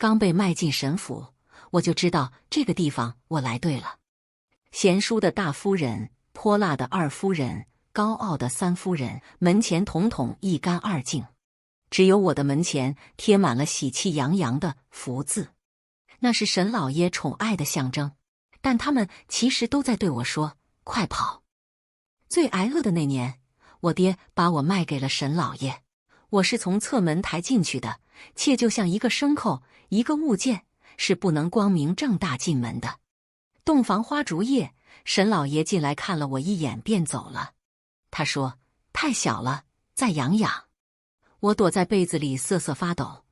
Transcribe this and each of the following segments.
刚被迈进沈府，我就知道这个地方我来对了。贤淑的大夫人，泼辣的二夫人，高傲的三夫人，门前统统一干二净，只有我的门前贴满了喜气洋洋的福字，那是沈老爷宠爱的象征。但他们其实都在对我说：“快跑！”最挨饿的那年，我爹把我卖给了沈老爷，我是从侧门抬进去的，妾就像一个牲口，一个物件，是不能光明正大进门的。洞房花烛夜，沈老爷进来看了我一眼便走了。他说：“太小了，再养养。”我躲在被子里瑟瑟发抖，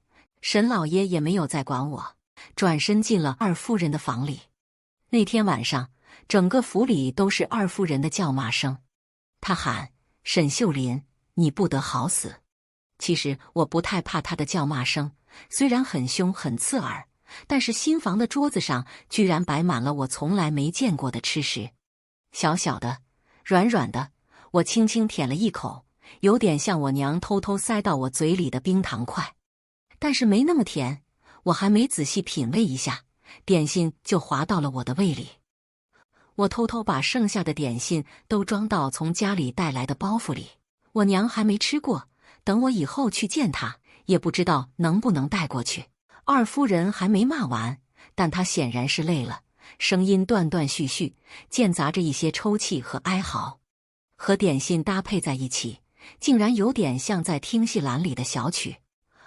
沈老爷也没有再管我，转身进了二夫人的房里。那天晚上，整个府里都是二夫人的叫骂声。她喊：“沈秀林，你不得好死！”其实我不太怕她的叫骂声，虽然很凶很刺耳，但是新房的桌子上居然摆满了我从来没见过的吃食，小小的，软软的，我轻轻舔了一口，有点像我娘偷偷塞到我嘴里的冰糖块，但是没那么甜。我还没仔细品味一下，点心就滑到了我的胃里。我偷偷把剩下的点心都装到从家里带来的包袱里，我娘还没吃过，等我以后去见她，也不知道能不能带过去。二夫人还没骂完，但她显然是累了，声音断断续续，间杂着一些抽泣和哀嚎，和点心搭配在一起，竟然有点像在听戏栏里的小曲。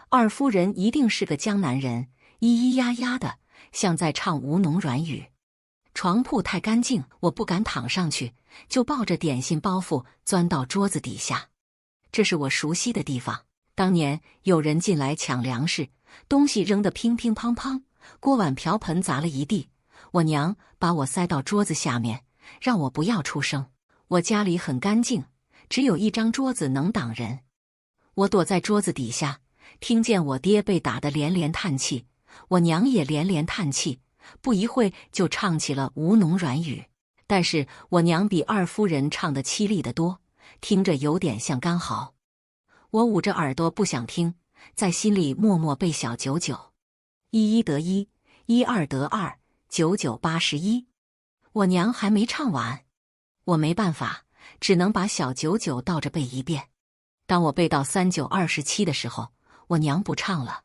二夫人一定是个江南人，咿咿呀呀的，像在唱吴侬软语。床铺太干净，我不敢躺上去，就抱着点心包袱钻到桌子底下。这是我熟悉的地方，当年有人进来抢粮食，东西扔得乒乒乓乓，锅碗瓢盆砸了一地，我娘把我塞到桌子下面，让我不要出声。我家里很干净，只有一张桌子能挡人。我躲在桌子底下，听见我爹被打得连连叹气，我娘也连连叹气，不一会就唱起了吴侬软语。但是我娘比二夫人唱得凄厉得多，听着有点像干嚎。我捂着耳朵不想听，在心里默默背小99，一一得一，一二得二，9981。我娘还没唱完，我没办法，只能把小99倒着背一遍。当我背到3927的时候，我娘不唱了。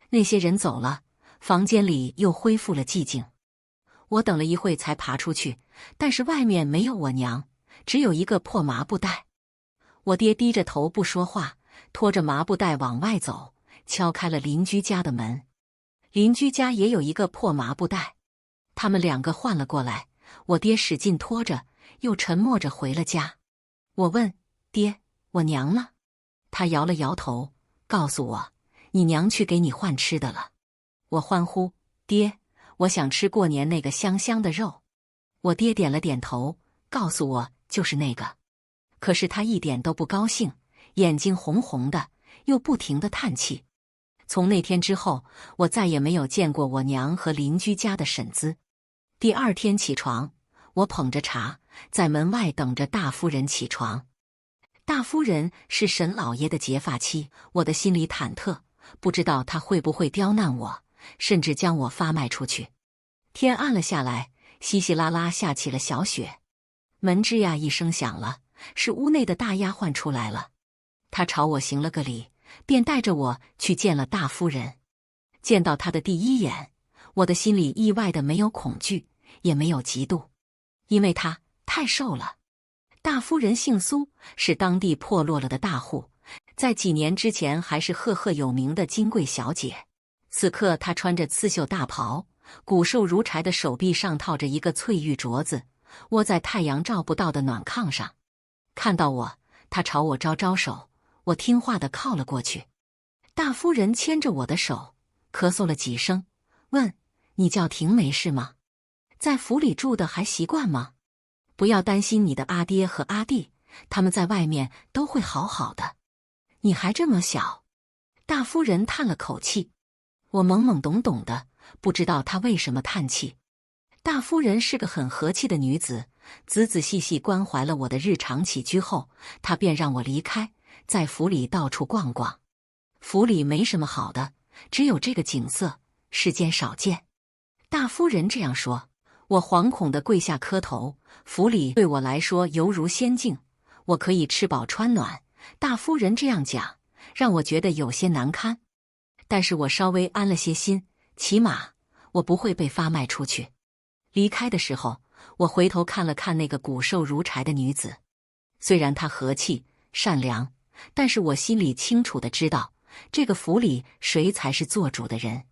那些人走了，房间里又恢复了寂静。我等了一会才爬出去，但是外面没有我娘，只有一个破麻布袋。我爹低着头不说话，拖着麻布袋往外走，敲开了邻居家的门。邻居家也有一个破麻布袋，他们两个换了过来，我爹使劲拖着，又沉默着回了家。我问爹：“我娘呢？”他摇了摇头，告诉我：“你娘去给你换吃的了。”我欢呼：“爹，我想吃过年那个香香的肉。”我爹点了点头，告诉我就是那个。可是他一点都不高兴，眼睛红红的，又不停地叹气。从那天之后，我再也没有见过我娘和邻居家的婶子。第二天起床，我捧着茶在门外等着大夫人起床。大夫人是沈老爷的结发妻，我的心里忐忑，不知道她会不会刁难我，甚至将我发卖出去。天暗了下来，稀稀拉拉下起了小雪。门吱呀一声响了，是屋内的大丫鬟出来了。她朝我行了个礼，便带着我去见了大夫人。见到她的第一眼，我的心里意外的没有恐惧，也没有嫉妒，因为她太瘦了。大夫人姓苏，是当地破落了的大户，在几年之前还是赫赫有名的金贵小姐。此刻她穿着刺绣大袍，骨瘦如柴的手臂上套着一个翠玉镯子，窝在太阳照不到的暖炕上。看到我，她朝我招招手，我听话地靠了过去。大夫人牵着我的手，咳嗽了几声，问：“你叫婷没事吗？在府里住的还习惯吗？不要担心你的阿爹和阿弟，他们在外面都会好好的。你还这么小。”大夫人叹了口气，我懵懵懂懂的，不知道她为什么叹气。大夫人是个很和气的女子，仔仔细细关怀了我的日常起居后，她便让我离开，在府里到处逛逛。府里没什么好的，只有这个景色，世间少见。大夫人这样说，我惶恐地跪下磕头。府里对我来说犹如仙境，我可以吃饱穿暖。大夫人这样讲，让我觉得有些难堪，但是我稍微安了些心，起码我不会被发卖出去。离开的时候，我回头看了看那个骨瘦如柴的女子，虽然她和气善良，但是我心里清楚地知道，这个府里谁才是做主的人。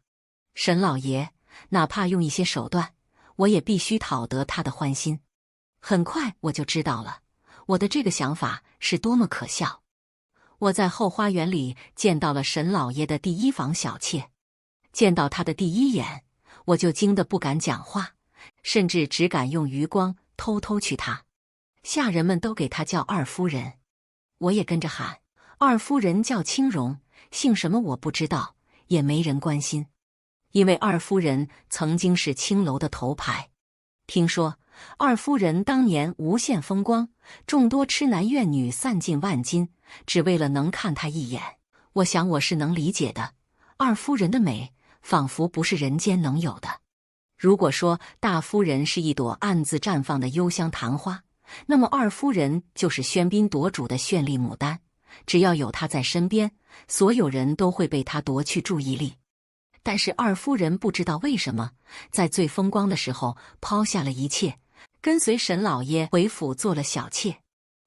沈老爷，哪怕用一些手段，我也必须讨得他的欢心。很快我就知道了，我的这个想法是多么可笑。我在后花园里见到了沈老爷的第一房小妾，见到她的第一眼，我就惊得不敢讲话，甚至只敢用余光偷偷去她。下人们都给她叫二夫人，我也跟着喊。二夫人叫青荣，姓什么我不知道，也没人关心，因为二夫人曾经是青楼的头牌。听说二夫人当年无限风光，众多痴男怨女散尽万金，只为了能看她一眼。我想我是能理解的，二夫人的美仿佛不是人间能有的。如果说大夫人是一朵暗自绽放的幽香昙花，那么二夫人就是喧宾夺主的绚丽牡丹。只要有她在身边，所有人都会被她夺去注意力。但是二夫人不知道为什么，在最风光的时候抛下了一切，跟随沈老爷回府做了小妾。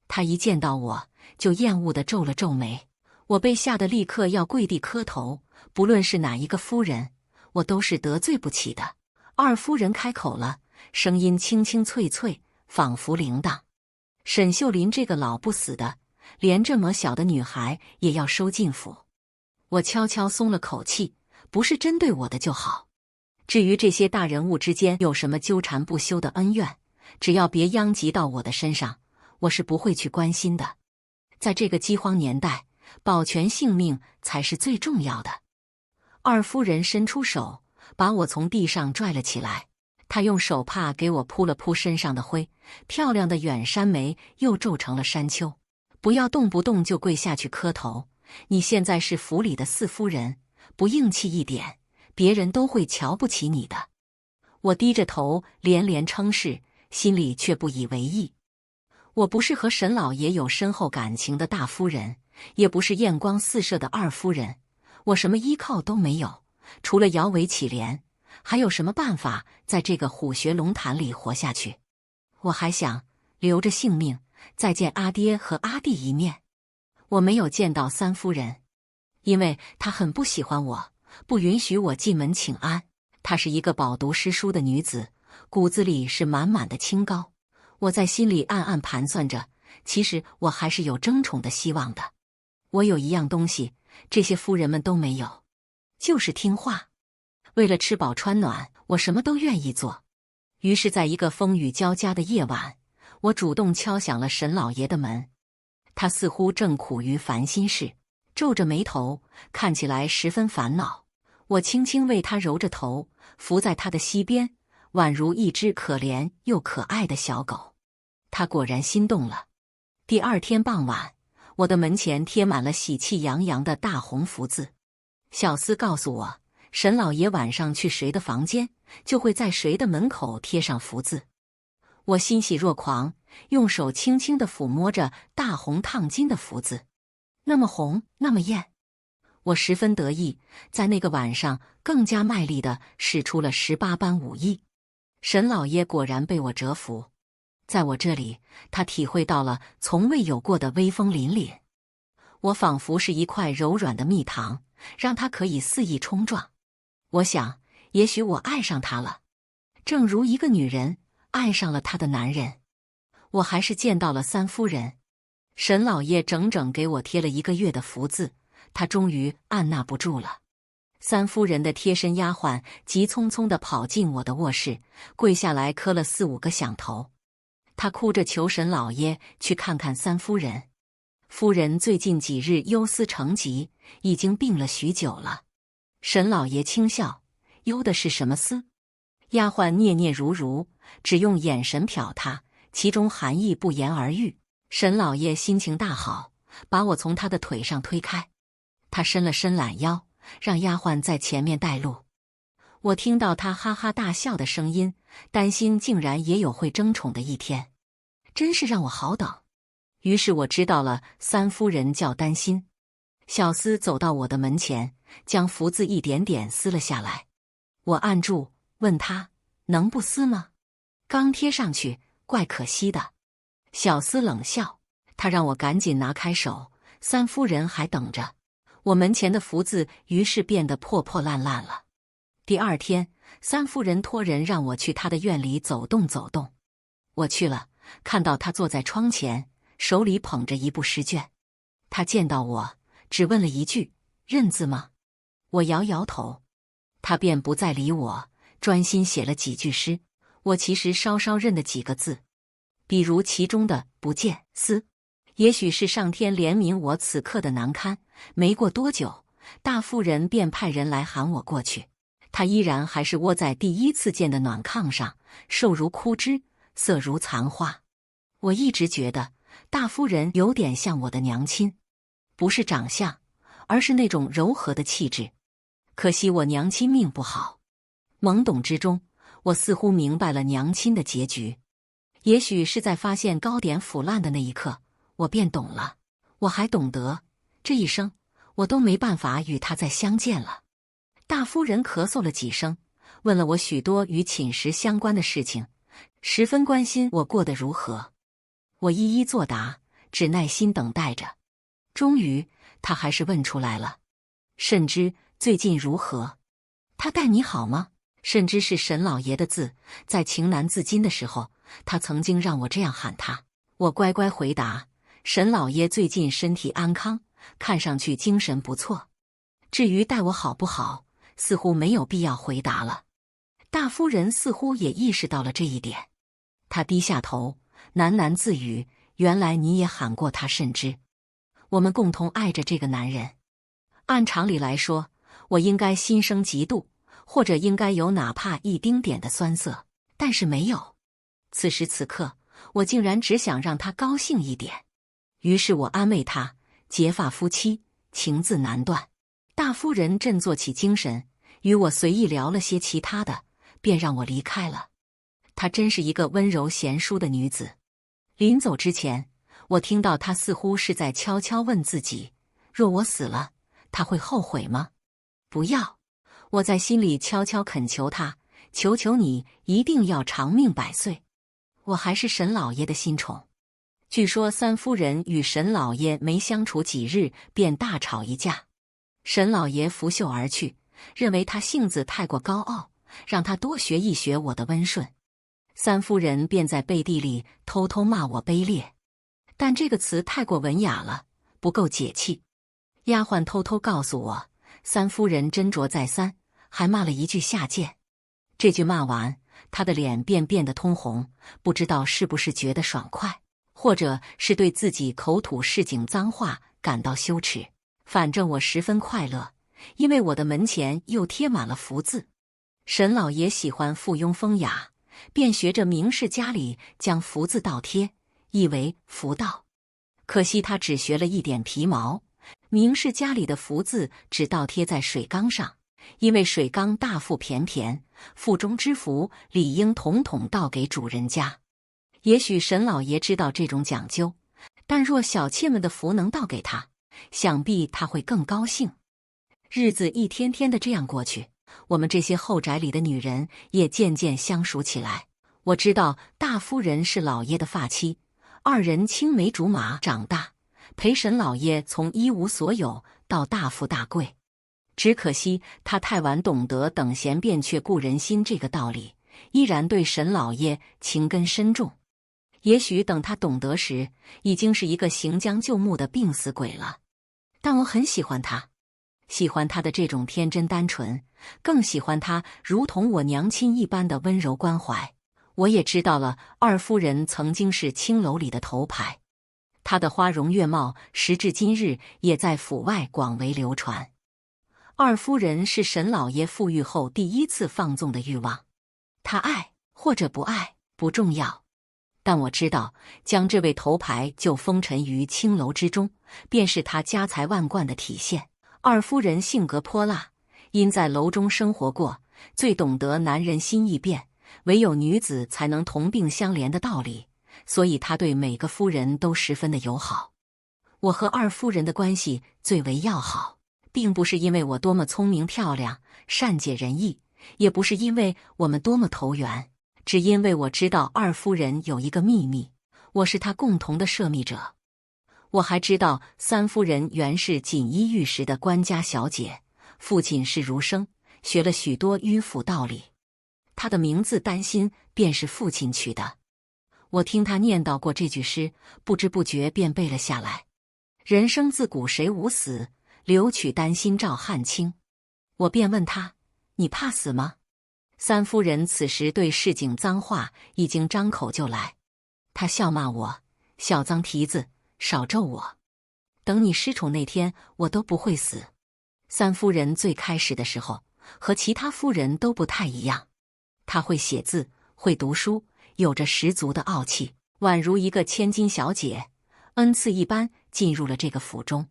她一见到我就厌恶地皱了皱眉，我被吓得立刻要跪地磕头。不论是哪一个夫人，我都是得罪不起的。二夫人开口了，声音清清脆脆，仿佛铃铛。沈秀林这个老不死的，连这么小的女孩也要收进府。我悄悄松了口气，不是针对我的就好。至于这些大人物之间有什么纠缠不休的恩怨，只要别殃及到我的身上，我是不会去关心的。在这个饥荒年代，保全性命才是最重要的。二夫人伸出手，把我从地上拽了起来。她用手帕给我扑了扑身上的灰，漂亮的远山眉又皱成了山丘。不要动不动就跪下去磕头，你现在是府里的四夫人，不硬气一点，别人都会瞧不起你的。我低着头连连称是，心里却不以为意。我不是和沈老爷有深厚感情的大夫人，也不是艳光四射的二夫人，我什么依靠都没有，除了摇尾乞怜，还有什么办法在这个虎穴龙潭里活下去？我还想留着性命再见阿爹和阿弟一面。我没有见到三夫人，因为她很不喜欢我，不允许我进门请安。她是一个饱读诗书的女子，骨子里是满满的清高。我在心里暗暗盘算着，其实我还是有争宠的希望的。我有一样东西，这些夫人们都没有，就是听话。为了吃饱穿暖，我什么都愿意做。于是在一个风雨交加的夜晚，我主动敲响了沈老爷的门。他似乎正苦于烦心事，皱着眉头，看起来十分烦恼。我轻轻为他揉着头，伏在他的膝边，宛如一只可怜又可爱的小狗。他果然心动了。第二天傍晚，我的门前贴满了喜气洋洋的大红福字。小厮告诉我，沈老爷晚上去谁的房间，就会在谁的门口贴上福字。我欣喜若狂，用手轻轻地抚摸着大红烫金的福字，那么红，那么艳。我十分得意，在那个晚上更加卖力地使出了18般武艺。沈老爷果然被我折服，在我这里，他体会到了从未有过的威风凛凛。我仿佛是一块柔软的蜜糖，让他可以肆意冲撞。我想，也许我爱上他了，正如一个女人爱上了她的男人。我还是见到了三夫人，沈老爷整整给我贴了1个月的福字，他终于按捺不住了。三夫人的贴身丫鬟急匆匆地跑进我的卧室，跪下来磕了4、5个响头。她哭着求沈老爷去看看三夫人。夫人最近几日忧思成疾，已经病了许久了。沈老爷轻笑，忧的是什么思？丫鬟嗫嗫如如，只用眼神瞟他，其中含义不言而喻。沈老爷心情大好，把我从他的腿上推开。他伸了伸懒腰，让丫鬟在前面带路。我听到他哈哈大笑的声音，担心竟然也有会争宠的一天，真是让我好等。于是我知道了，三夫人叫丹心。小厮走到我的门前，将福字一点点撕了下来。我按住，问他能不撕吗？刚贴上去，怪可惜的。小厮冷笑，他让我赶紧拿开手，三夫人还等着。我门前的福字于是变得破破烂烂了。第二天，三夫人托人让我去她的院里走动走动。我去了，看到她坐在窗前，手里捧着一部诗卷。她见到我，只问了一句：“认字吗？”我摇摇头，她便不再理我，专心写了几句诗。我其实稍稍认得几个字，比如其中的“不见思”。也许是上天怜悯我此刻的难堪，没过多久，大夫人便派人来喊我过去。她依然还是窝在第一次见的暖炕上，瘦如枯枝，色如残花。我一直觉得大夫人有点像我的娘亲，不是长相，而是那种柔和的气质。可惜我娘亲命不好。懵懂之中，我似乎明白了娘亲的结局。也许是在发现糕点腐烂的那一刻，我便懂了。我还懂得，这一生我都没办法与她再相见了。大夫人咳嗽了几声，问了我许多与寝食相关的事情，十分关心我过得如何。我一一作答，只耐心等待着。终于，她还是问出来了：“慎之最近如何？他待你好吗？”慎之是沈老爷的字，在情难自禁的时候，他曾经让我这样喊他。我乖乖回答：“沈老爷最近身体安康，看上去精神不错。”至于待我好不好，似乎没有必要回答了。大夫人似乎也意识到了这一点，她低下头，喃喃自语：“原来你也喊过他慎之。我们共同爱着这个男人。按常理来说，我应该心生嫉妒，或者应该有哪怕一丁点的酸涩，但是没有。此时此刻，我竟然只想让他高兴一点。于是我安慰他：结发夫妻，情字难断。”大夫人振作起精神，与我随意聊了些其他的，便让我离开了。她真是一个温柔贤淑的女子。临走之前，我听到她似乎是在悄悄问自己：若我死了，她会后悔吗？不要！我在心里悄悄恳求她：求求你一定要长命百岁。我还是沈老爷的新宠。据说三夫人与沈老爷没相处几日，便大吵一架。沈老爷拂袖而去，认为他性子太过高傲，让他多学一学我的温顺。三夫人便在背地里偷偷骂我卑劣，但这个词太过文雅了，不够解气。丫鬟偷偷告诉我，三夫人斟酌再三，还骂了一句下贱。这句骂完，她的脸便变得通红，不知道是不是觉得爽快，或者是对自己口吐市井脏话感到羞耻。反正我十分快乐，因为我的门前又贴满了福字。沈老爷喜欢附庸风雅，便学着名士家里将福字倒贴，意为福到。可惜他只学了一点皮毛，名士家里的福字只倒贴在水缸上，因为水缸大腹便便，腹中之福理应统统倒给主人家。也许沈老爷知道这种讲究，但若小妾们的福能倒给他，想必他会更高兴。日子一天天的这样过去，我们这些后宅里的女人也渐渐相熟起来。我知道大夫人是老爷的发妻，二人青梅竹马长大，陪沈老爷从一无所有到大富大贵。只可惜他太晚懂得等闲变却故人心这个道理，依然对沈老爷情根深重。也许等他懂得时，已经是一个行将就木的病死鬼了。但我很喜欢他，喜欢他的这种天真单纯，更喜欢他如同我娘亲一般的温柔关怀。我也知道了，二夫人曾经是青楼里的头牌，她的花容月貌时至今日也在府外广为流传。二夫人是沈老爷富裕后第一次放纵的欲望，他爱或者不爱不重要，但我知道，将这位头牌就封尘于青楼之中，便是他家财万贯的体现。二夫人性格泼辣，因在楼中生活过，最懂得男人心易变，唯有女子才能同病相怜的道理，所以他对每个夫人都十分的友好。我和二夫人的关系最为要好，并不是因为我多么聪明漂亮、善解人意，也不是因为我们多么投缘，只因为我知道二夫人有一个秘密，我是她共同的摄密者。我还知道三夫人原是锦衣玉食的官家小姐，父亲是儒生，学了许多迂腐道理。她的名字丹心便是父亲取的。我听她念叨过这句诗，不知不觉便背了下来。人生自古谁无死，留取丹心照汗青。我便问她：你怕死吗？三夫人此时对市井脏话已经张口就来，她笑骂我：小脏蹄子，少咒我。等你失宠那天，我都不会死。三夫人最开始的时候，和其他夫人都不太一样。她会写字，会读书，有着十足的傲气，宛如一个千金小姐，恩赐一般进入了这个府中。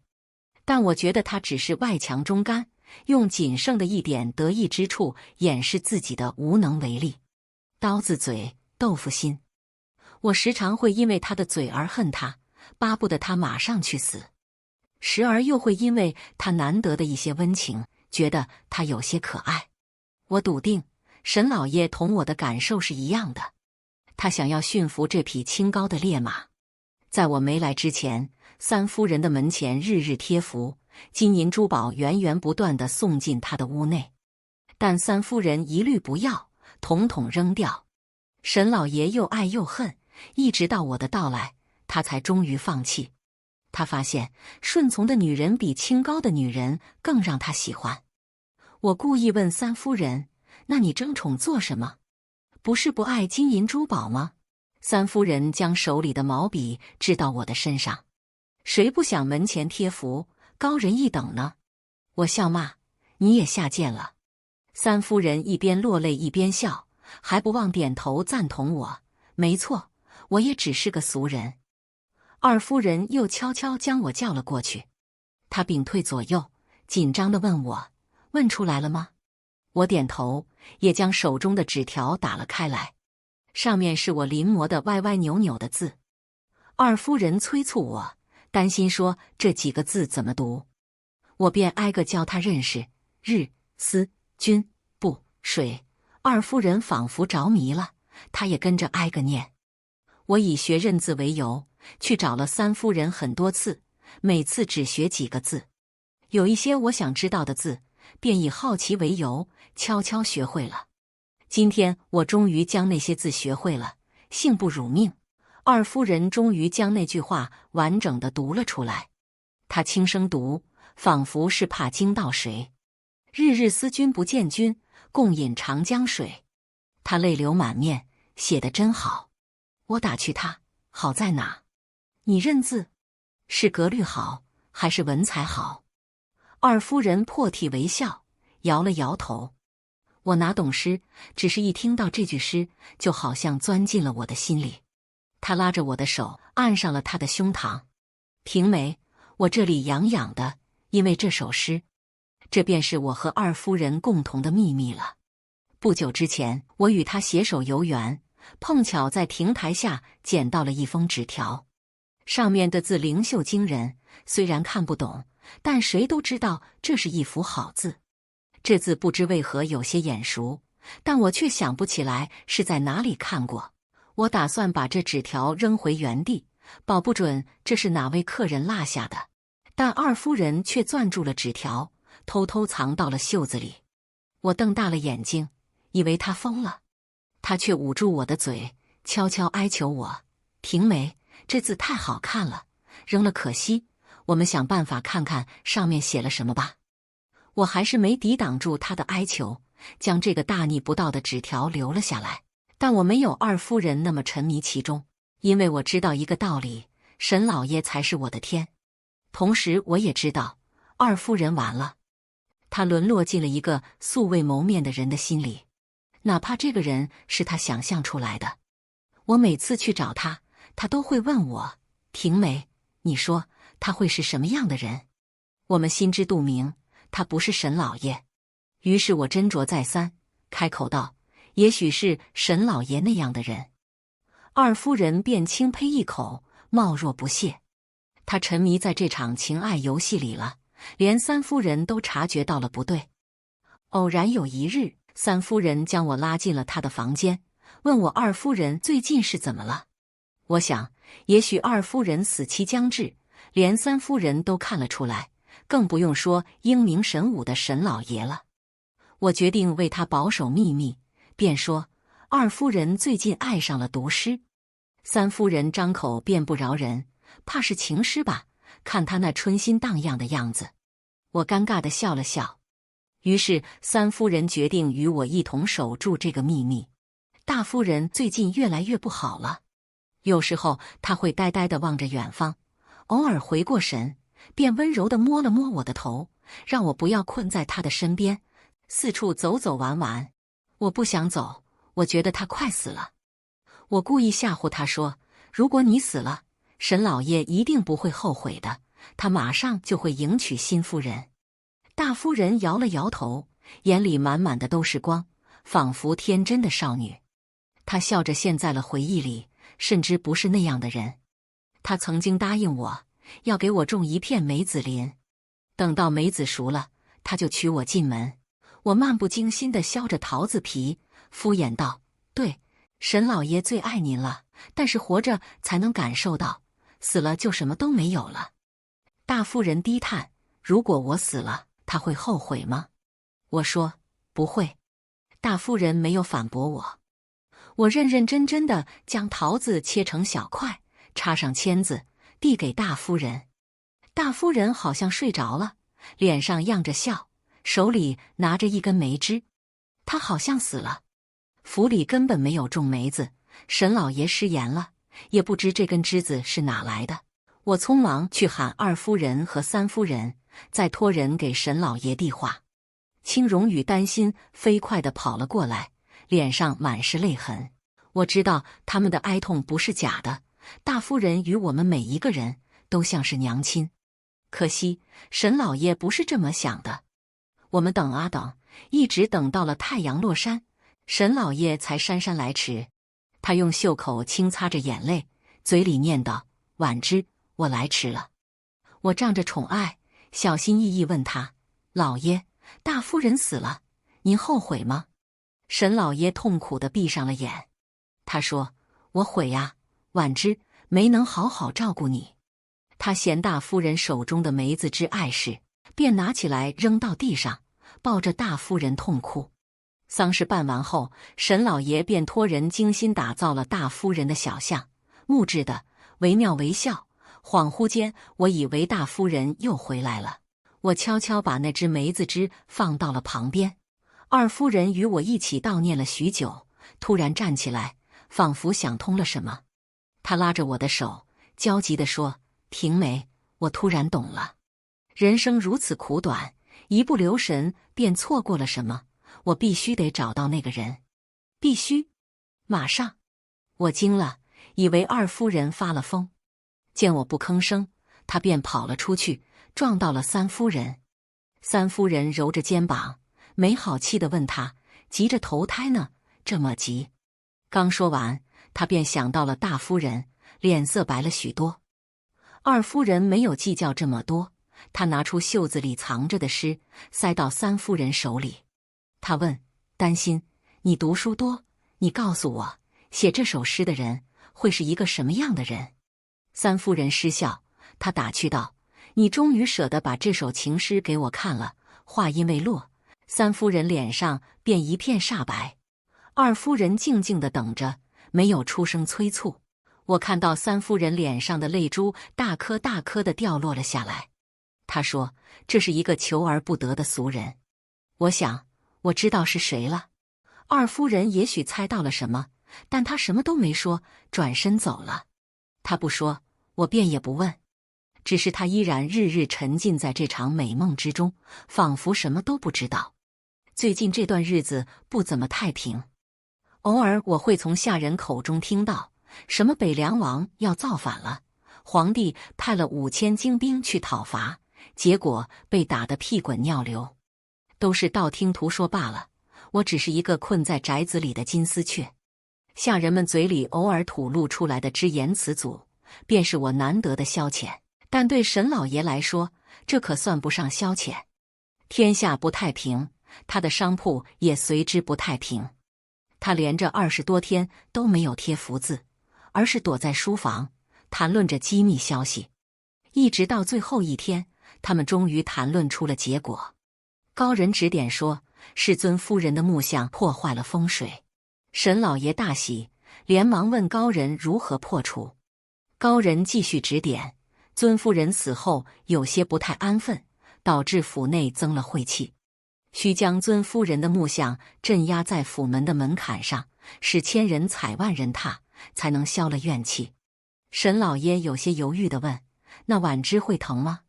但我觉得她只是外强中干，用仅剩的一点得意之处掩饰自己的无能为力。刀子嘴，豆腐心。我时常会因为她的嘴而恨她，巴不得她马上去死；时而又会因为她难得的一些温情，觉得她有些可爱。我笃定，沈老爷同我的感受是一样的。他想要驯服这匹清高的烈马。在我没来之前，三夫人的门前日日贴符，金银珠宝源源不断地送进她的屋内，但三夫人一律不要，统统扔掉。沈老爷又爱又恨，一直到我的到来，他才终于放弃。他发现顺从的女人比清高的女人更让他喜欢。我故意问三夫人：那你争宠做什么？不是不爱金银珠宝吗？三夫人将手里的毛笔掷到我的身上：谁不想门前贴符，高人一等呢？我笑骂：你也下贱了。三夫人一边落泪一边笑，还不忘点头赞同我：没错，我也只是个俗人。二夫人又悄悄将我叫了过去，她屏退左右，紧张地问我：问出来了吗？我点头，也将手中的纸条打了开来，上面是我临摹的歪歪扭扭的字。二夫人催促我，担心说这几个字怎么读，我便挨个教她认识：日、思、君、不、水。二夫人仿佛着迷了，她也跟着挨个念。我以学认字为由，去找了三夫人很多次，每次只学几个字。有一些我想知道的字，便以好奇为由，悄悄学会了。今天我终于将那些字学会了，幸不辱命。二夫人终于将那句话完整的读了出来，她轻声读，仿佛是怕惊到谁：日日思君不见君，共饮长江水。她泪流满面，写得真好。我打趣她：好在哪？你认字是格律好，还是文采好？二夫人破涕为笑，摇了摇头。我哪懂诗，只是一听到这句诗，就好像钻进了我的心里。她拉着我的手，按上了她的胸膛。平梅，我这里痒痒的，因为这首诗。这便是我和二夫人共同的秘密了。不久之前，我与她携手游园，碰巧在亭台下捡到了一封纸条，上面的字灵秀惊人，虽然看不懂，但谁都知道这是一幅好字。这字不知为何有些眼熟，但我却想不起来是在哪里看过。我打算把这纸条扔回原地，保不准这是哪位客人落下的。但二夫人却攥住了纸条，偷偷藏到了袖子里。我瞪大了眼睛，以为她疯了。她却捂住我的嘴，悄悄哀求我：平梅，这字太好看了，扔了可惜，我们想办法看看上面写了什么吧。我还是没抵挡住她的哀求，将这个大逆不道的纸条留了下来。但我没有二夫人那么沉迷其中，因为我知道一个道理：沈老爷才是我的天。同时我也知道，二夫人完了，她沦落进了一个素未谋面的人的心里，哪怕这个人是她想象出来的。我每次去找她，她都会问我：平梅，你说他会是什么样的人？我们心知肚明，他不是沈老爷。于是我斟酌再三，开口道：“也许是沈老爷那样的人。”二夫人便轻呸一口，貌若不屑。她沉迷在这场情爱游戏里了，连三夫人都察觉到了不对。偶然有一日，三夫人将我拉进了她的房间，问我二夫人最近是怎么了。我想，也许二夫人死期将至，连三夫人都看了出来，更不用说英明神武的沈老爷了。我决定为他保守秘密，便说二夫人最近爱上了毒师。三夫人张口便不饶人，怕是情诗吧，看他那春心荡漾的样子。我尴尬地笑了笑。于是三夫人决定与我一同守住这个秘密。大夫人最近越来越不好了，有时候她会呆呆地望着远方，偶尔回过神，便温柔地摸了摸我的头，让我不要困在她的身边，四处走走玩玩。我不想走，我觉得她快死了。我故意吓唬她说，如果你死了，沈老爷一定不会后悔的，他马上就会迎娶新夫人。大夫人摇了摇头，眼里满满的都是光，仿佛天真的少女。她笑着陷在了回忆里，甚至不是那样的人。她曾经答应我，要给我种一片梅子林，等到梅子熟了，她就娶我进门。我漫不经心地削着桃子皮，敷衍道：“对，沈老爷最爱您了，但是活着才能感受到，死了就什么都没有了。”大夫人低叹：“如果我死了，他会后悔吗？”我说：“不会。”大夫人没有反驳我。我认认真真地将桃子切成小块，插上签子，递给大夫人。大夫人好像睡着了，脸上漾着笑，手里拿着一根梅枝。她好像死了。府里根本没有种梅子，沈老爷失言了，也不知这根枝子是哪来的。我匆忙去喊二夫人和三夫人，再托人给沈老爷递话。青荣宇担心飞快地跑了过来，脸上满是泪痕。我知道他们的哀痛不是假的，大夫人与我们每一个人都像是娘亲。可惜沈老爷不是这么想的。我们等啊等，一直等到了太阳落山，沈老爷才姗姗来迟。他用袖口轻擦着眼泪，嘴里念道：“婉之，我来迟了。”我仗着宠爱，小心翼翼问他：“老爷，大夫人死了，您后悔吗？”沈老爷痛苦地闭上了眼。他说：“我悔呀，婉之没能好好照顾你。”他嫌大夫人手中的梅子枝碍事，便拿起来扔到地上，抱着大夫人痛哭。丧事办完后，沈老爷便托人精心打造了大夫人的小像，木质的，惟妙惟肖。恍惚间，我以为大夫人又回来了。我悄悄把那只梅子枝放到了旁边。二夫人与我一起悼念了许久，突然站起来，仿佛想通了什么。她拉着我的手，焦急地说：“婷梅，我突然懂了。人生如此苦短，一不留神便错过了什么。我必须得找到那个人，必须，马上。”我惊了，以为二夫人发了疯。见我不吭声，她便跑了出去，撞到了三夫人。三夫人揉着肩膀，没好气地问她：“急着投胎呢？这么急？”刚说完，她便想到了大夫人，脸色白了许多。二夫人没有计较这么多，她拿出袖子里藏着的诗，塞到三夫人手里。她问：“担心，你读书多，你告诉我，写这首诗的人会是一个什么样的人？”三夫人失笑，她打趣道：“你终于舍得把这首情诗给我看了。”话音未落，三夫人脸上便一片煞白。二夫人静静地等着，没有出声催促。我看到三夫人脸上的泪珠大颗大颗地掉落了下来。她说：“这是一个求而不得的俗人。”我想，我知道是谁了。二夫人也许猜到了什么，但她什么都没说，转身走了。她不说，我便也不问。只是她依然日日沉浸在这场美梦之中，仿佛什么都不知道。最近这段日子不怎么太平，偶尔我会从下人口中听到什么北凉王要造反了，皇帝派了5000精兵去讨伐，结果被打得屁滚尿流，都是道听途说罢了。我只是一个困在宅子里的金丝雀，下人们嘴里偶尔吐露出来的只言词组，便是我难得的消遣。但对沈老爷来说，这可算不上消遣。天下不太平，他的商铺也随之不太平。他连着20多天都没有贴福字，而是躲在书房谈论着机密消息。一直到最后一天，他们终于谈论出了结果。高人指点说，世尊夫人的木像破坏了风水。沈老爷大喜，连忙问高人如何破除。高人继续指点，尊夫人死后有些不太安分，导致府内增了晦气，需将尊夫人的木像镇压在府门的门槛上，使千人踩万人踏，才能消了怨气。沈老爷有些犹豫地问，那婉之会疼吗？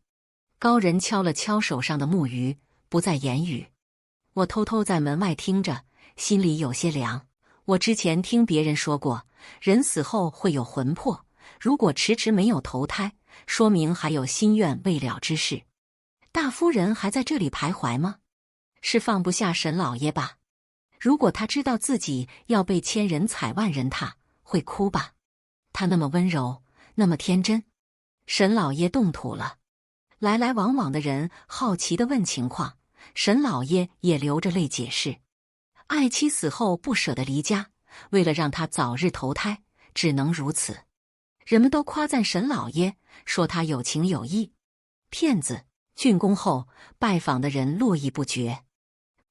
高人敲了敲手上的木鱼，不再言语。我偷偷在门外听着，心里有些凉。我之前听别人说过，人死后会有魂魄，如果迟迟没有投胎，说明还有心愿未了之事。大夫人还在这里徘徊吗？是放不下沈老爷吧？如果他知道自己要被千人踩万人踏，会哭吧？他那么温柔，那么天真。沈老爷动土了。来来往往的人好奇地问情况，沈老爷也流着泪解释。爱妻死后不舍得离家，为了让他早日投胎，只能如此。人们都夸赞沈老爷，说他有情有义。骗子！竣工后，拜访的人络绎不绝。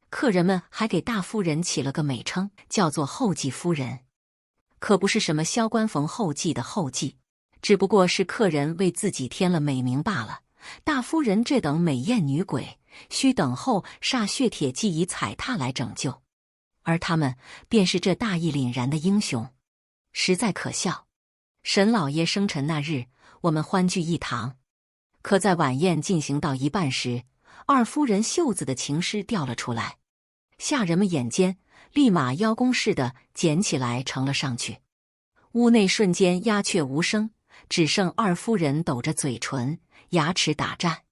客人们还给大夫人起了个美称，叫做后继夫人。可不是什么萧关逢后继的后继，只不过是客人为自己添了美名罢了。大夫人这等美艳女鬼，需等候歃血铁骑以踩踏来拯救，而他们便是这大义凛然的英雄，实在可笑。沈老爷生辰那日，我们欢聚一堂，可在晚宴进行到一半时，二夫人袖子的情诗掉了出来，下人们眼尖，立马邀功似的捡起来呈了上去。屋内瞬间鸦雀无声，只剩二夫人抖着嘴唇，牙齿打颤。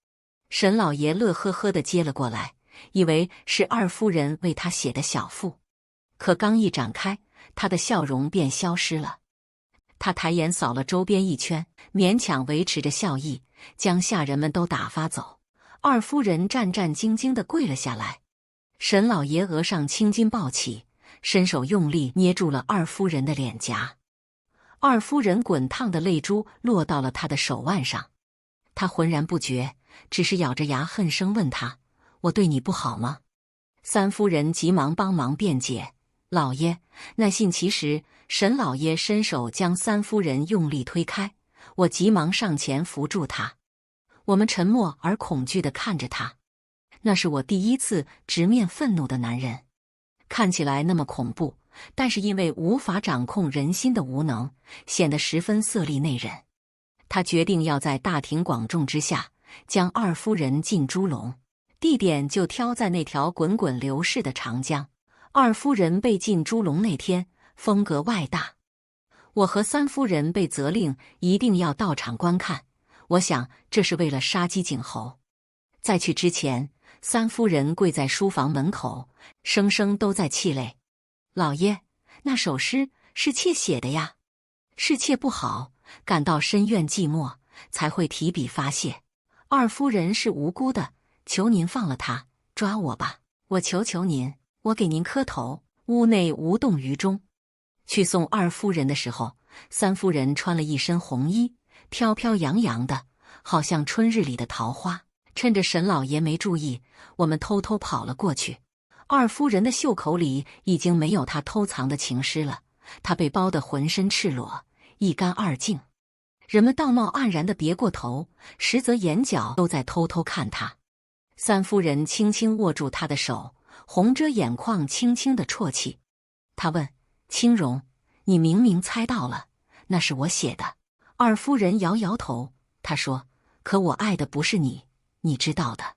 沈老爷乐呵呵地接了过来，以为是二夫人为他写的小赋，可刚一展开，他的笑容便消失了。他抬眼扫了周边一圈，勉强维持着笑意，将下人们都打发走。二夫人战战兢兢地跪了下来。沈老爷额上青筋暴起，伸手用力捏住了二夫人的脸颊。二夫人滚烫的泪珠落到了他的手腕上，他浑然不觉，只是咬着牙恨声问他：“我对你不好吗？”三夫人急忙帮忙辩解：“老爷，那信其实……”沈老爷伸手将三夫人用力推开，我急忙上前扶住他。我们沉默而恐惧地看着他。那是我第一次直面愤怒的男人，看起来那么恐怖，但是因为无法掌控人心的无能，显得十分色厉内荏。他决定要在大庭广众之下将二夫人进猪笼，地点就挑在那条滚滚流逝的长江。二夫人被进猪笼那天风格外大，我和三夫人被责令一定要到场观看，我想这是为了杀鸡儆猴。在去之前，三夫人跪在书房门口，声声都在泣泪：“老爷，那首诗是妾写的呀，是妾不好，感到深怨寂寞，才会提笔发泄。二夫人是无辜的，求您放了她，抓我吧，我求求您，我给您磕头。”屋内无动于衷。去送二夫人的时候，三夫人穿了一身红衣，飘飘扬扬的，好像春日里的桃花。趁着沈老爷没注意，我们偷偷跑了过去。二夫人的袖口里已经没有她偷藏的情诗了，她被包得浑身赤裸，一干二净。人们道貌岸然地别过头，实则眼角都在偷偷看她。三夫人轻轻握住她的手，红遮眼眶，轻轻地啜泣。她问：“青荣，你明明猜到了，那是我写的。”二夫人摇摇头，她说：“可我爱的不是你，你知道的。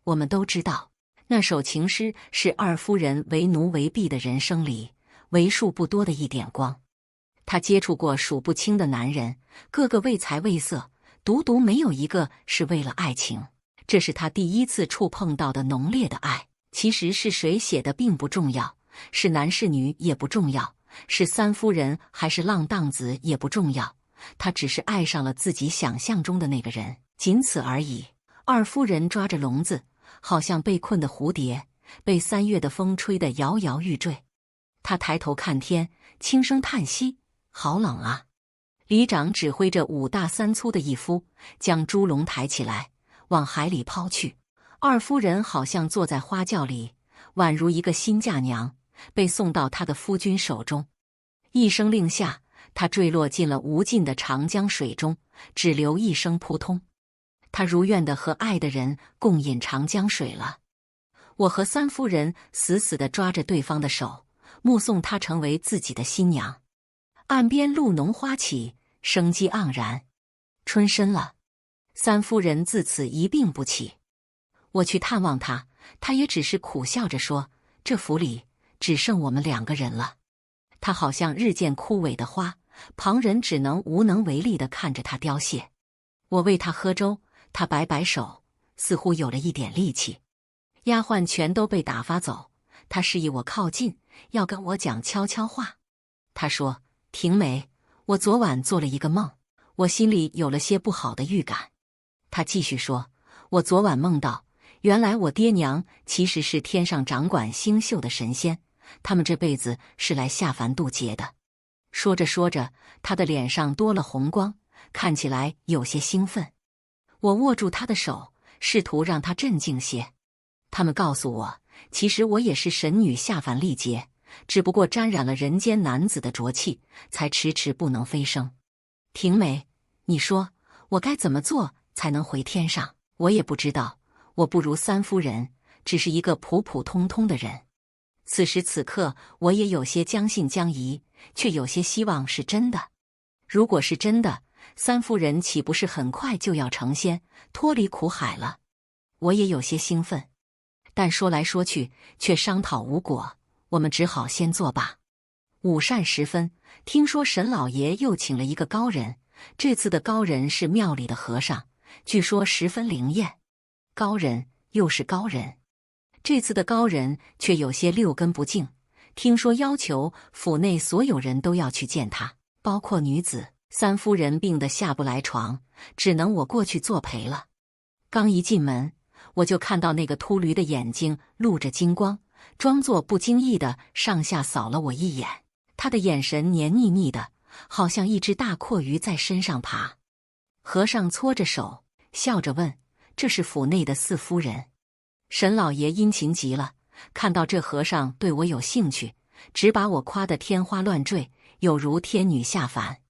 我们都知道，那首情诗是二夫人为奴为婢的人生里为数不多的一点光。她接触过数不清的男人，个个为财为色，独独没有一个是为了爱情。这是她第一次触碰到的浓烈的爱。其实是谁写的并不重要，是男是女也不重要，是三夫人还是浪荡子也不重要，他只是爱上了自己想象中的那个人，仅此而已。二夫人抓着笼子，好像被困的蝴蝶，被3月的风吹得摇摇欲坠。她抬头看天，轻声叹息：“好冷啊！”里长指挥着5大3粗的一夫，将猪笼抬起来，往海里抛去。二夫人好像坐在花轿里，宛如一个新嫁娘，被送到她的夫君手中。一声令下，她坠落进了无尽的长江水中，只留一声扑通。她如愿地和爱的人共饮长江水了。我和三夫人死死地抓着对方的手，目送她成为自己的新娘。岸边露浓花起，生机盎然。春深了，三夫人自此一病不起。我去探望她，她也只是苦笑着说：“这府里只剩我们2个人了。”她好像日渐枯萎的花，旁人只能无能为力地看着她凋谢。我喂她喝粥，她摆摆手，似乎有了一点力气。丫鬟全都被打发走，她示意我靠近，要跟我讲悄悄话。她说：“婷梅，我昨晚做了一个梦，我心里有了些不好的预感。”她继续说：“我昨晚梦到，原来我爹娘其实是天上掌管星宿的神仙，他们这辈子是来下凡渡劫的。”说着说着，她的脸上多了红光，看起来有些兴奋。我握住她的手，试图让她镇静些。他们告诉我，其实我也是神女下凡历劫，只不过沾染了人间男子的浊气，才迟迟不能飞升。婷梅，你说我该怎么做才能回天上？我也不知道，我不如三夫人，只是一个普普通通的人。此时此刻，我也有些将信将疑，却有些希望是真的。如果是真的，三夫人岂不是很快就要成仙，脱离苦海了？我也有些兴奋，但说来说去却商讨无果，我们只好先作罢。午膳时分，听说沈老爷又请了一个高人，这次的高人是庙里的和尚，据说十分灵验。高人又是高人，这次的高人却有些六根不净，听说要求府内所有人都要去见他，包括女子。三夫人病得下不来床，只能我过去作陪了。刚一进门，我就看到那个秃驴的眼睛露着金光，装作不经意的上下扫了我一眼。他的眼神黏腻腻的，好像一只大阔鱼在身上爬。和尚搓着手，笑着问：“这是府内的四夫人。”沈老爷殷勤极了，看到这和尚对我有兴趣，只把我夸得天花乱坠，有如天女下凡。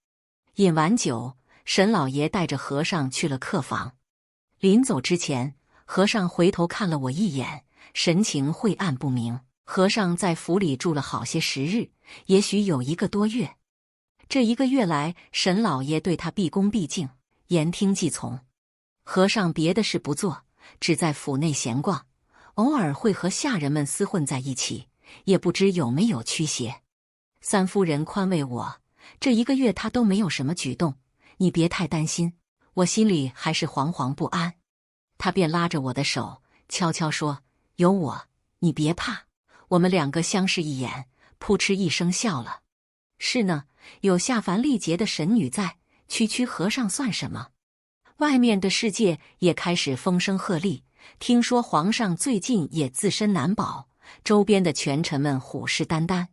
饮完酒，沈老爷带着和尚去了客房。临走之前，和尚回头看了我一眼，神情晦暗不明。和尚在府里住了好些时日，也许有1个多月。这1个月来，沈老爷对他毕恭毕敬，言听计从。和尚别的事不做，只在府内闲逛，偶尔会和下人们厮混在一起，也不知有没有驱邪。三夫人宽慰我，这1个月他都没有什么举动，你别太担心。我心里还是惶惶不安。他便拉着我的手，悄悄说：“有我，你别怕。”我们2个相视一眼，扑哧一声笑了。是呢，有下凡历劫的神女在，区区和尚算什么？外面的世界也开始风声鹤唳，听说皇上最近也自身难保，周边的权臣们虎视眈眈。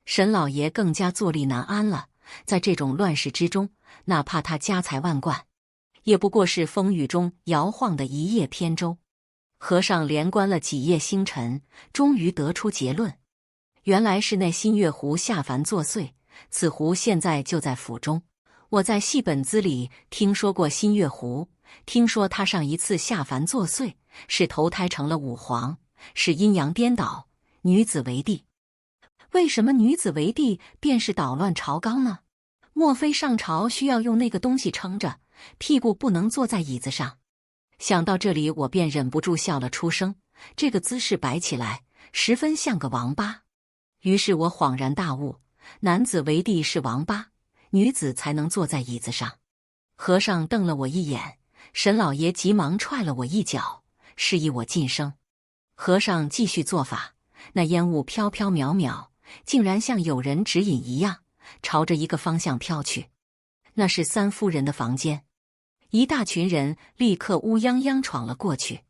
沈老爷更加坐立难安了，在这种乱世之中，哪怕他家财万贯，也不过是风雨中摇晃的一叶扁舟。和尚连观了几夜星辰，终于得出结论，原来是那新月湖下凡作祟，此湖现在就在府中。我在戏本子里听说过新月湖，听说他上一次下凡作祟，是投胎成了武皇，是阴阳颠倒，女子为帝。为什么女子为帝便是捣乱朝纲呢？莫非上朝需要用那个东西撑着，屁股不能坐在椅子上？想到这里，我便忍不住笑了出声。这个姿势摆起来，十分像个王八。于是我恍然大悟，男子为帝是王八，女子才能坐在椅子上。和尚瞪了我一眼，沈老爷急忙踹了我一脚，示意我噤声。和尚继续做法，那烟雾飘飘渺渺，竟然像有人指引一样，朝着一个方向飘去。那是三夫人的房间。一大群人立刻乌泱泱闯了过去，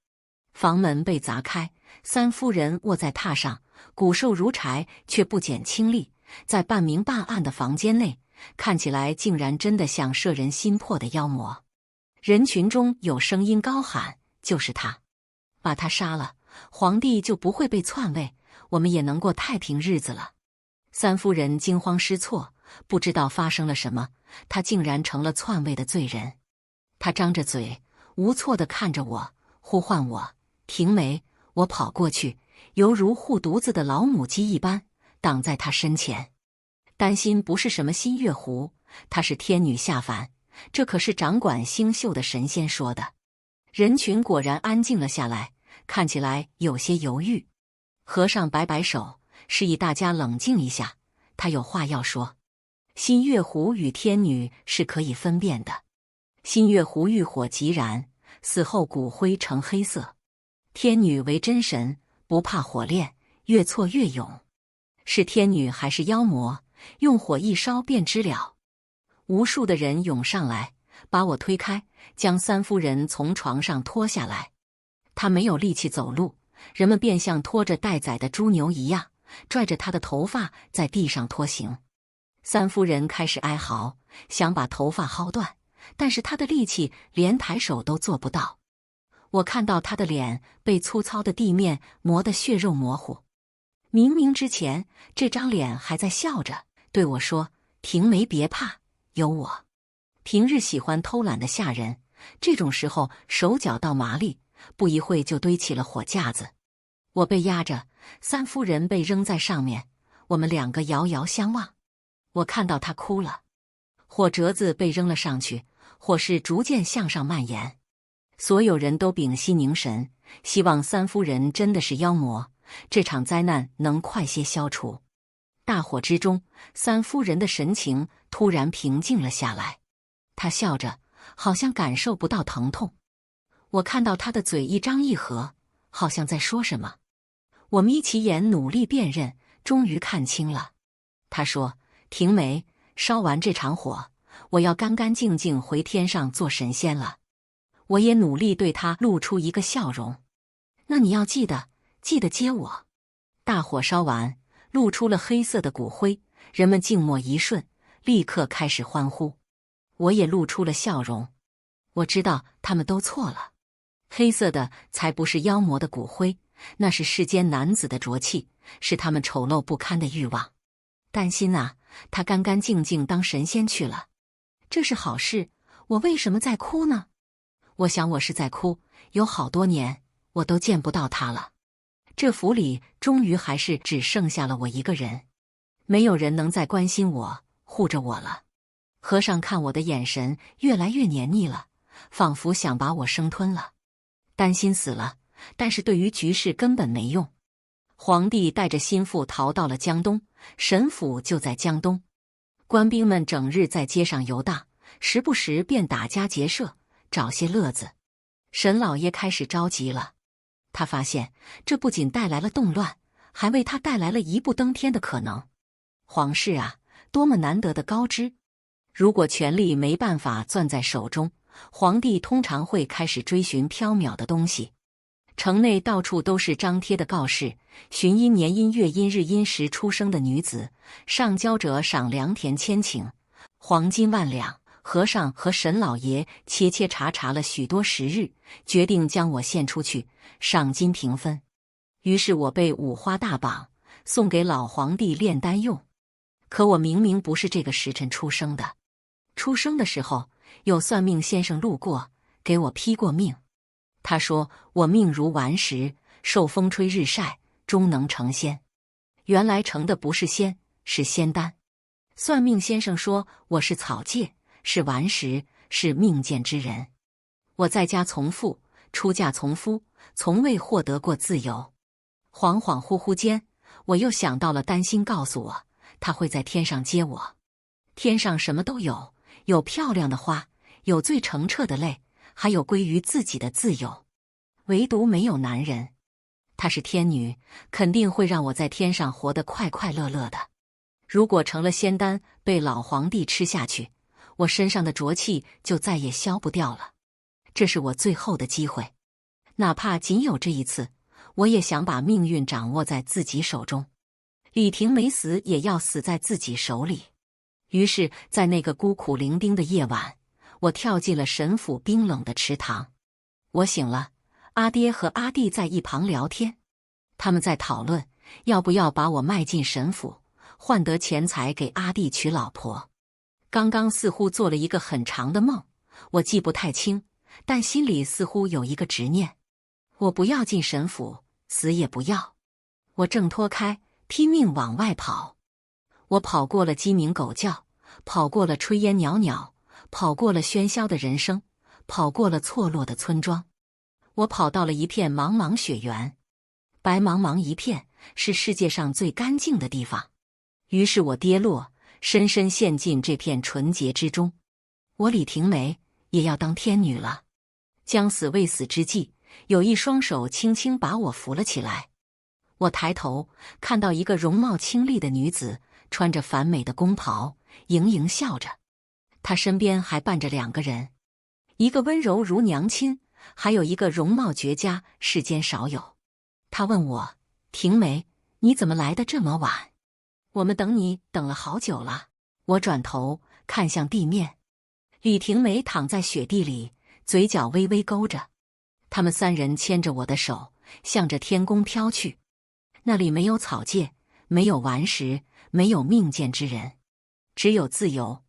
房门被砸开，三夫人卧在榻上，骨瘦如柴，却不减轻力，在半明半暗的房间内，看起来竟然真的像摄人心魄的妖魔。人群中有声音高喊：“就是他，把他杀了，皇帝就不会被篡位，我们也能过太平日子了。”三夫人惊慌失措，不知道发生了什么，她竟然成了篡位的罪人。她张着嘴，无措地看着我，呼唤我：“婷梅！”我跑过去，犹如护犊子的老母鸡一般，挡在她身前。担心不是什么新月狐，她是天女下凡，这可是掌管星宿的神仙说的。人群果然安静了下来，看起来有些犹豫。和尚摆摆手，示意大家冷静一下，他有话要说。新月狐与天女是可以分辨的。新月狐遇火即燃，死后骨灰呈黑色；天女为真神，不怕火炼，越挫越勇。是天女还是妖魔，用火一烧便知了。无数的人涌上来，把我推开，将三夫人从床上拖下来。她没有力气走路，人们便像拖着待宰的猪牛一样，拽着她的头发在地上拖行。三夫人开始哀嚎，想把头发薅断，但是她的力气连抬手都做不到。我看到她的脸被粗糙的地面磨得血肉模糊。明明之前这张脸还在笑着，对我说：“婷梅别怕，有我。”平日喜欢偷懒的下人，这种时候手脚到麻利，不一会就堆起了火架子。我被压着，三夫人被扔在上面，我们两个遥遥相望。我看到她哭了。火折子被扔了上去，火势逐渐向上蔓延。所有人都屏息凝神，希望三夫人真的是妖魔，这场灾难能快些消除。大火之中，三夫人的神情突然平静了下来，她笑着，好像感受不到疼痛。我看到她的嘴一张一合，好像在说什么。我眯起眼努力辨认，终于看清了。她说：“婷梅，烧完这场火，我要干干净净回天上做神仙了。”我也努力对她露出一个笑容。那你要记得接我。大火烧完，露出了黑色的骨灰，人们静默一瞬，立刻开始欢呼。我也露出了笑容。我知道他们都错了，黑色的才不是妖魔的骨灰，那是世间男子的浊气，是他们丑陋不堪的欲望。担心啊，他干干净净当神仙去了，这是好事。我为什么在哭呢？我想我是在哭，有好多年我都见不到他了。这府里终于还是只剩下了我一个人，没有人能再关心我、护着我了。和尚看我的眼神越来越黏腻了，仿佛想把我生吞了。担心死了，但是对于局势根本没用。皇帝带着心腹逃到了江东，神府就在江东。官兵们整日在街上游荡，时不时便打家劫舍，找些乐子。沈老爷开始着急了，他发现这不仅带来了动乱，还为他带来了一步登天的可能。皇室啊，多么难得的高枝！如果权力没办法攥在手中，皇帝通常会开始追寻缥缈的东西。城内到处都是张贴的告示，旬阴、年阴、月阴、日阴时出生的女子，上交者赏良田千顷，黄金万两。和尚和沈老爷切切查查了许多时日，决定将我献出去，赏金平分。于是我被五花大绑，送给老皇帝炼丹用。可我明明不是这个时辰出生的。出生的时候，有算命先生路过，给我批过命。他说我命如顽石，受风吹日晒，终能成仙。原来成的不是仙，是仙丹。算命先生说我是草芥，是顽石，是命贱之人。我在家从父，出嫁从夫，从未获得过自由。恍恍惚惚间，我又想到了丹心告诉我，他会在天上接我。天上什么都有，有漂亮的花，有最澄澈的泪，还有归于自己的自由。唯独没有男人。她是天女，肯定会让我在天上活得快快乐乐的。如果成了仙丹，被老皇帝吃下去，我身上的浊气就再也消不掉了。这是我最后的机会，哪怕仅有这一次，我也想把命运掌握在自己手中。李婷没死，也要死在自己手里。于是，在那个孤苦伶仃的夜晚，我跳进了神府冰冷的池塘。我醒了，阿爹和阿弟在一旁聊天，他们在讨论要不要把我卖进神府，换得钱财给阿弟娶老婆。刚刚似乎做了一个很长的梦，我记不太清，但心里似乎有一个执念：我不要进神府，死也不要。我挣脱开，拼命往外跑。我跑过了鸡鸣狗叫，跑过了炊烟袅袅，跑过了喧嚣的人生，跑过了错落的村庄。我跑到了一片茫茫雪原，白茫茫一片，是世界上最干净的地方。于是我跌落，深深陷进这片纯洁之中。我李婷梅也要当天女了。将死未死之际，有一双手轻轻把我扶了起来。我抬头看到一个容貌清丽的女子，穿着繁美的宫袍，盈盈笑着。她身边还伴着2个人，一个温柔如娘亲，还有一个容貌绝佳，世间少有。她问我：婷梅，你怎么来得这么晚？我们等你等了好久了。我转头看向地面，李婷梅躺在雪地里，嘴角微微勾着。他们3人牵着我的手，向着天宫飘去。那里没有草芥，没有顽石，没有命贱之人，只有自由，